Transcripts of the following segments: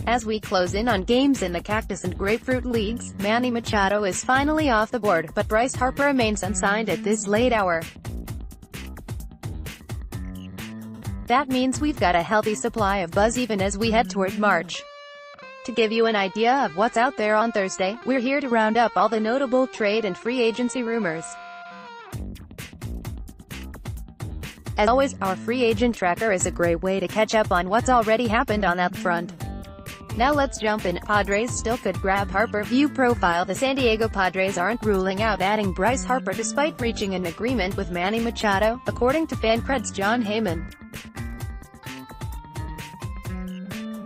As we close in on games in the Cactus and Grapefruit Leagues, Manny Machado is finally off the board, but Bryce Harper remains unsigned at this late hour. That means we've got a healthy supply of buzz even as we head toward March. To give you an idea of what's out there on Thursday, we're here to round up all the notable trade and free agency rumors. As always, our free agent tracker is a great way to catch up on what's already happened on that front. Now let's jump in. Padres still could grab Harper. View profile. The San Diego Padres aren't ruling out adding Bryce Harper despite reaching an agreement with Manny Machado, according to FanCred's Jon Heyman.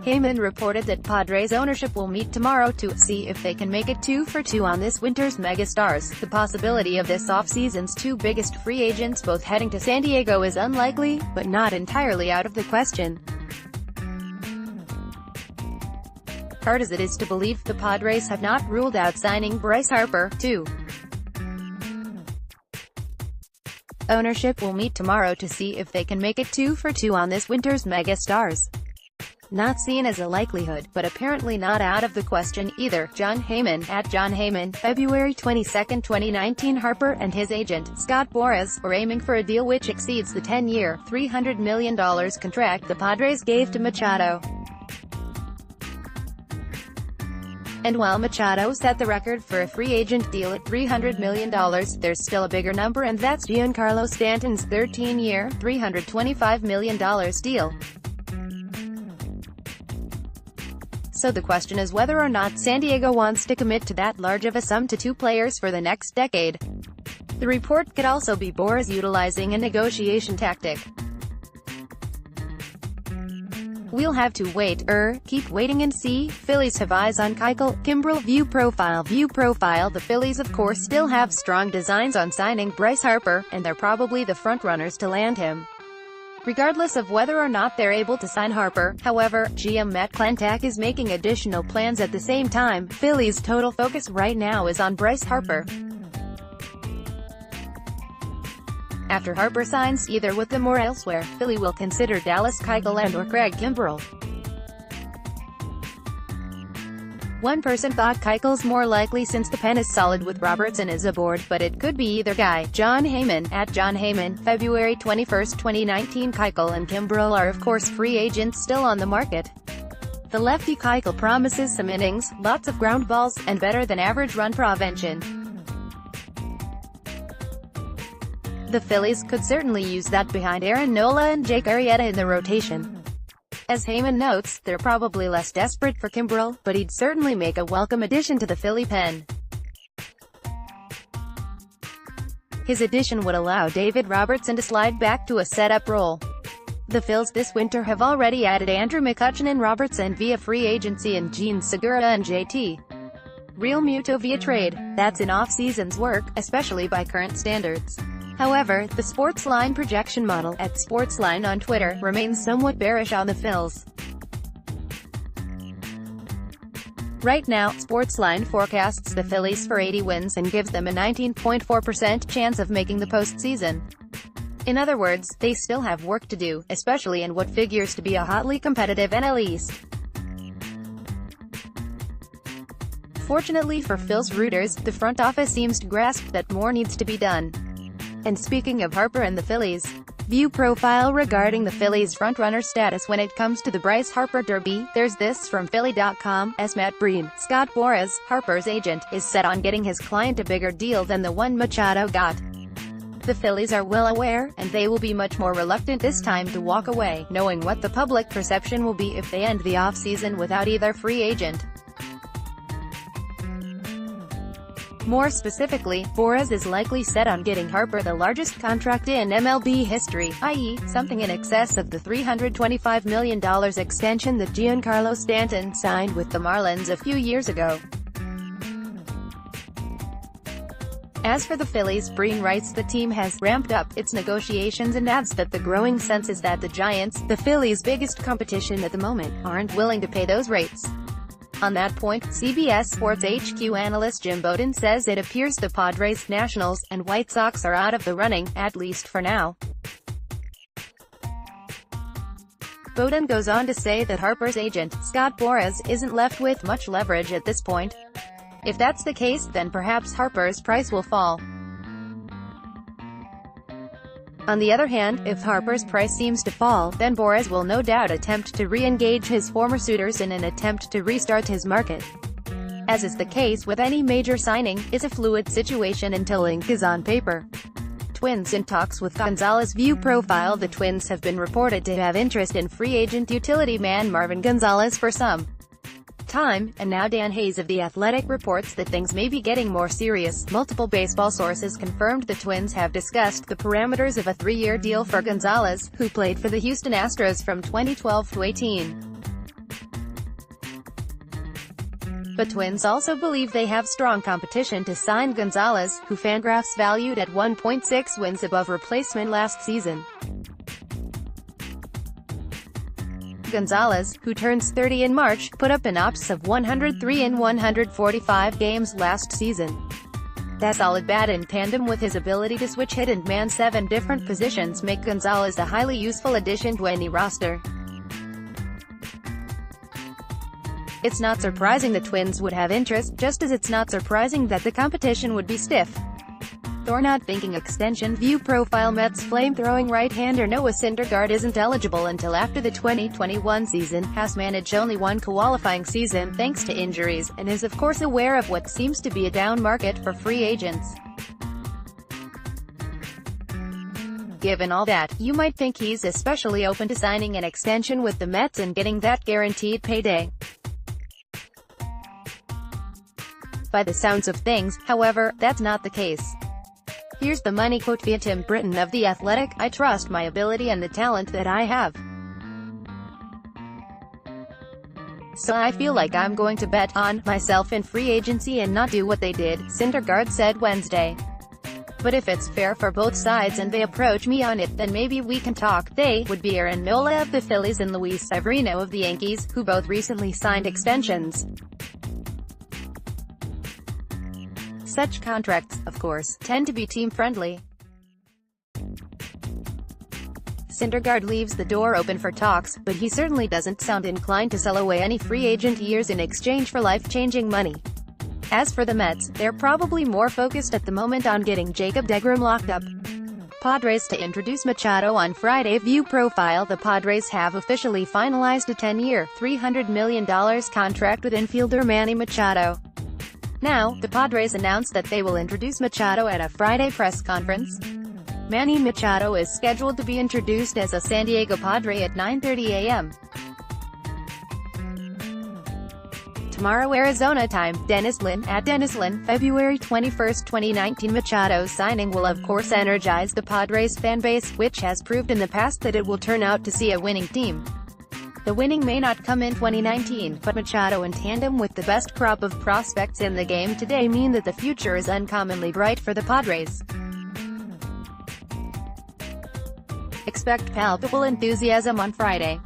Heyman reported that Padres ownership will meet tomorrow to see if they can make it 2-for-2 on this winter's megastars. The possibility of this offseason's two biggest free agents both heading to San Diego is unlikely, but not entirely out of the question. Hard as it is to believe, the Padres have not ruled out signing Bryce Harper, too. Ownership will meet tomorrow to see if they can make it 2-for-2 on this winter's megastars. Not seen as a likelihood, but apparently not out of the question either. Jon Heyman, at Jon Heyman, February 22, 2019. Harper and his agent, Scott Boras, were aiming for a deal which exceeds the 10-year, $300 million contract the Padres gave to Machado. And while Machado set the record for a free agent deal at $300 million, there's still a bigger number, and that's Giancarlo Stanton's 13-year, $325 million deal. So the question is whether or not San Diego wants to commit to that large of a sum to two players for the next decade. The report could also be Boras utilizing a negotiation tactic. We'll have to keep waiting and see. Phillies have eyes on Keuchel. Kimbrel. View profile. The Phillies of course still have strong designs on signing Bryce Harper, and they're probably the frontrunners to land him. Regardless of whether or not they're able to sign Harper, however, GM Matt Klentak is making additional plans at the same time. Phillies' total focus right now is on Bryce Harper. After Harper signs, either with them or elsewhere, Philly will consider Dallas Keuchel and/or Craig Kimbrel. One person thought Keuchel's more likely since the pen is solid with Robertson as aboard, but it could be either guy. Jon Heyman, at Jon Heyman, February 21, 2019. Keuchel and Kimbrel are of course free agents still on the market. The lefty Keuchel promises some innings, lots of ground balls, and better than average run prevention. The Phillies could certainly use that behind Aaron Nola and Jake Arrieta in the rotation. As Heyman notes, they're probably less desperate for Kimbrel, but he'd certainly make a welcome addition to the Philly pen. His addition would allow David Robertson to slide back to a setup role. The Phils this winter have already added Andrew McCutchen and Robertson via free agency and Jean Segura and JT Realmuto via trade. That's an off-season's work, especially by current standards. However, the Sportsline projection model, at Sportsline on Twitter, remains somewhat bearish on the Phils. Right now, Sportsline forecasts the Phillies for 80 wins and gives them a 19.4% chance of making the postseason. In other words, they still have work to do, especially in what figures to be a hotly competitive NL East. Fortunately for Phils rooters, the front office seems to grasp that more needs to be done. And speaking of Harper and the Phillies, view profile regarding the Phillies' frontrunner status when it comes to the Bryce Harper derby. There's this from Philly.com. Matt Breen, Scott Boras, Harper's agent, is set on getting his client a bigger deal than the one Machado got. The Phillies are well aware, and they will be much more reluctant this time to walk away, knowing what the public perception will be if they end the offseason without either free agent. More specifically, Boras is likely set on getting Harper the largest contract in MLB history, i.e., something in excess of the $325 million extension that Giancarlo Stanton signed with the Marlins a few years ago. As for the Phillies, Breen writes the team has ramped up its negotiations and adds that the growing sense is that the Giants, the Phillies' biggest competition at the moment, aren't willing to pay those rates. On that point, CBS Sports HQ analyst Jim Bowden says it appears the Padres, Nationals, and White Sox are out of the running, at least for now. Bowden goes on to say that Harper's agent, Scott Boras, isn't left with much leverage at this point. If that's the case, then perhaps Harper's price will fall. On the other hand, if Harper's price seems to fall, then Boras will no doubt attempt to re-engage his former suitors in an attempt to restart his market. As is the case with any major signing, it's a fluid situation until ink is on paper. Twins in talks with Gonzalez. View profile. The Twins have been reported to have interest in free agent utility man Marvin Gonzalez for some time, and now Dan Hayes of The Athletic reports that things may be getting more serious. Multiple baseball sources confirmed the Twins have discussed the parameters of a 3-year deal for Gonzalez, who played for the Houston Astros from 2012 to 18. But Twins also believe they have strong competition to sign Gonzalez, who Fangraphs valued at 1.6 wins above replacement last season. Gonzalez, who turns 30 in March, put up an OPS of 103 in 145 games last season. That solid bat in tandem with his ability to switch hit and man 7 different positions make Gonzalez a highly useful addition to any roster. It's not surprising the Twins would have interest, just as it's not surprising that the competition would be stiff. They're not thinking extension. View profile. Mets flamethrowing right-hander Noah Syndergaard isn't eligible until after the 2021 season, has managed only one qualifying season thanks to injuries, and is of course aware of what seems to be a down market for free agents. Given all that, you might think he's especially open to signing an extension with the Mets and getting that guaranteed payday. By the sounds of things, however, that's not the case. Here's the money quote via Tim Britton of The Athletic: "I trust my ability and the talent that I have. So I feel like I'm going to bet on myself in free agency and not do what they did," Syndergaard said Wednesday. "But if it's fair for both sides and they approach me on it, then maybe we can talk." They would be Aaron Nola of the Phillies and Luis Severino of the Yankees, who both recently signed extensions. Such contracts, of course, tend to be team-friendly. Syndergaard leaves the door open for talks, but he certainly doesn't sound inclined to sell away any free agent years in exchange for life-changing money. As for the Mets, they're probably more focused at the moment on getting Jacob deGrom locked up. Padres to introduce Machado on Friday. View profile. The Padres have officially finalized a 10-year, $300 million contract with infielder Manny Machado. Now, the Padres announced that they will introduce Machado at a Friday press conference. Manny Machado is scheduled to be introduced as a San Diego Padre at 9:30 a.m. tomorrow Arizona time. Dennis Lin, at Dennis Lin, February 21, 2019. Machado's signing will of course energize the Padres fanbase, which has proved in the past that it will turn out to see a winning team. The winning may not come in 2019, but Machado in tandem with the best crop of prospects in the game today mean that the future is uncommonly bright for the Padres. Expect palpable enthusiasm on Friday.